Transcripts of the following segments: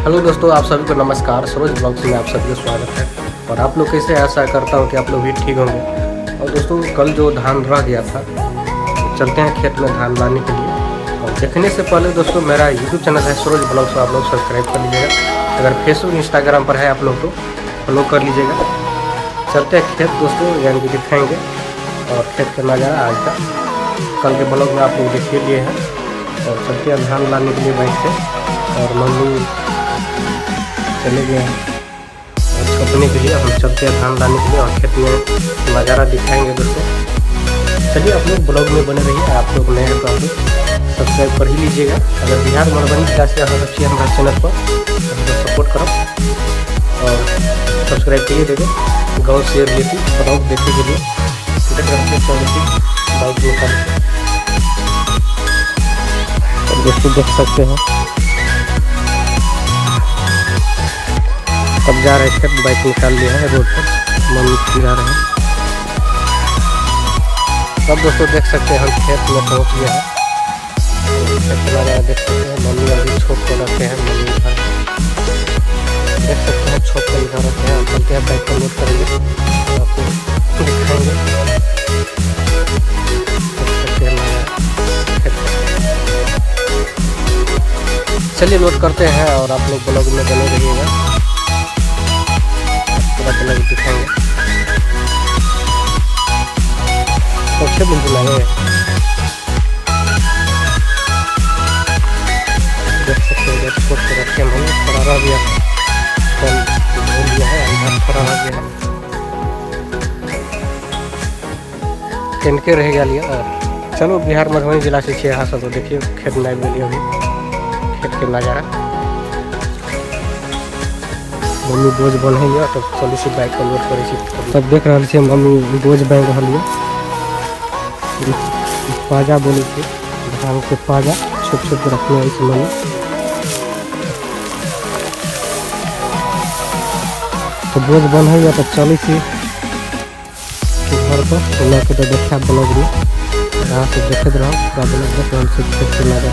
Hello दोस्तों, आप सभी को नमस्कार। सरोज ब्लॉग्स में आप सभी का स्वागत है। और आप लोग कैसे, आशा करता हूँ कि आप लोग भी ठीक होंगे। और दोस्तों, कल जो धान रह गया था, चलते हैं खेत में धान लाने के लिए। और देखने से पहले दोस्तों, मेरा यूट्यूब चैनल है सरोज ब्लॉग्स, आप लोग सब्सक्राइब कर लीजिएगा। अगर फेसबुक इंस्टाग्राम पर है आप लोग तो फॉलो कर लीजिएगा। चलते हैं खेत दोस्तों, यानी कि दिखाएँगे और खेत का नज़ारा आज का कल के ब्लॉग में आप लोग देख लिए हैं। और चलते हैं धान लाने के लिए बाइक से। और मम्मी चले गए हैं और छपने के लिए। हम चलते हैं धान लाने के लिए और खेत में नज़ारा दिखाएंगे दोस्तों। चलिए, आप लोग ब्लॉग में बने रहिए। आप लोग नए हैं तो आप लोग सब्सक्राइब कर ही लीजिएगा। अगर बिहार मधुबनी जिला से यहाँ अच्छी हमारे चैनल पर तो सपोर्ट करो और सब्सक्राइब करिए। देखो गाँव से रिलेटिव ब्लॉग देखने के लिए बाइक निकाल दोस्तों देख सकते हैं। तब जा रहे थे, बाइक निकाल लिया है रोड पर, मम्मी जा रहे हैं। तब दोस्तों देख सकते हैं हम खेत में पहुंच गए हैं। खेत लगा देख सकते हैं। मम्मी अभी छोप कर रखे हैं। मम्मी घर देख सकते हैं, छोप कर घर रखे हैं। चलते हैं बाइक पर लोड करेंगे, आपको दिखाएंगे। चलिए लोड करते हैं और आप लोग ब्लॉग में बने रहिएगा। पूरा ब्लॉग दिखाएंगे। सबसे बिल्कुल लगे देख सकते हैं। जब छोट के रखे हम थोड़ा रह गया, कल धो लिया है, अंदर थोड़ा रह गया के रह गया लिया। और चलो, बिहार मधुबनी जिला से छः हाथ तो देखिए खेत में आबि गेलिए। अभी खेत के नज़ारा मम्मी बोझ बन्हैया तो चलू से बाइक पर लोड करै। तब देख रहा छे मम्मी बोझ बांध रही है। पाजा बोले थे, धान के पाजा छोट छोट रखने आई थी मम्मी। तो बोझ बन्हैया तो चली थी घर पर लेके। तो देखा ब्लॉग में यहाँ से देखते रहो, पूरा ब्लॉग देख रहा से खेत के नज़ारा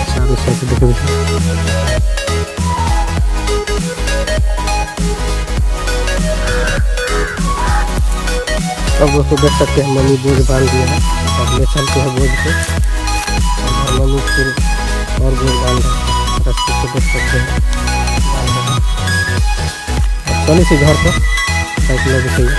चारों साइड से देखे। अब दोस्तों देख सकते हैं मम्मी बोझ बांध दिया है। अब ले चलते हैं बोझ को। और मम्मी फिर और बोझ बांध रहे हैं, रस्ते को देख सकते हैं बांध रहे हैं। चलिए से घर पर बाइक लगे चाहिए।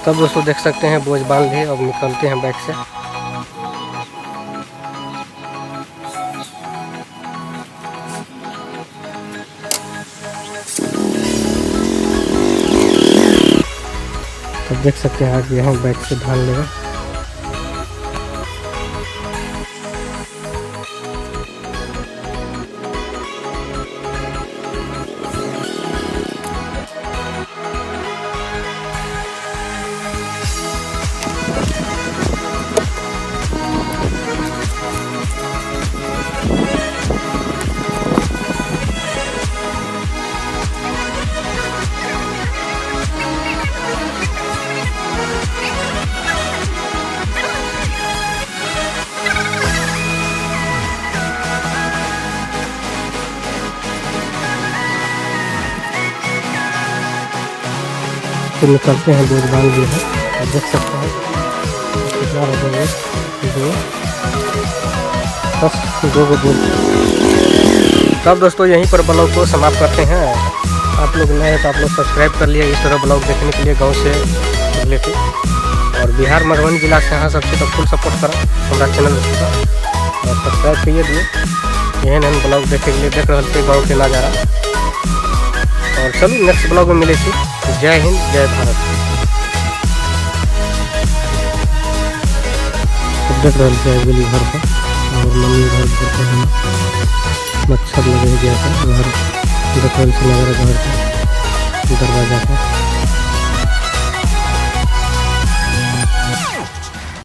तब दोस्तों देख सकते हैं बोझ बांध लिए। अब निकलते हैं बाइक से। तब देख सकते हैं आज यहाँ बाइक से धान लेगा। तो निकलते हैं, बोझ बांध लिए हैं। आप देख सकते हैं कितना रह बस 2 बोझ। तब दोस्तों यहीं पर ब्लॉग को समाप्त करते हैं। आप आप लोग नए हैं तो आप लोग सब्सक्राइब कर लिए इस तरह ब्लॉग देखने के लिए गाँव से रिलेटेड। और बिहार मधुबनी जिला से यहाँ सबसे तो फुल सपोर्ट करा हमारा चैनल और सब्सक्राइब करिए दिए एहन ब्लॉग देखे के लिए देख रहे थे गाँव के नज़ारा। और चलो नेक्स्ट ब्लॉग में मिले थी। जय हिंद जय भारत। देख रहे थे गेली घर पर और मम्मी घर पर मच्छर लगे गया था घर देख रहे थे नज़ारा घर पर दरवाजा पर।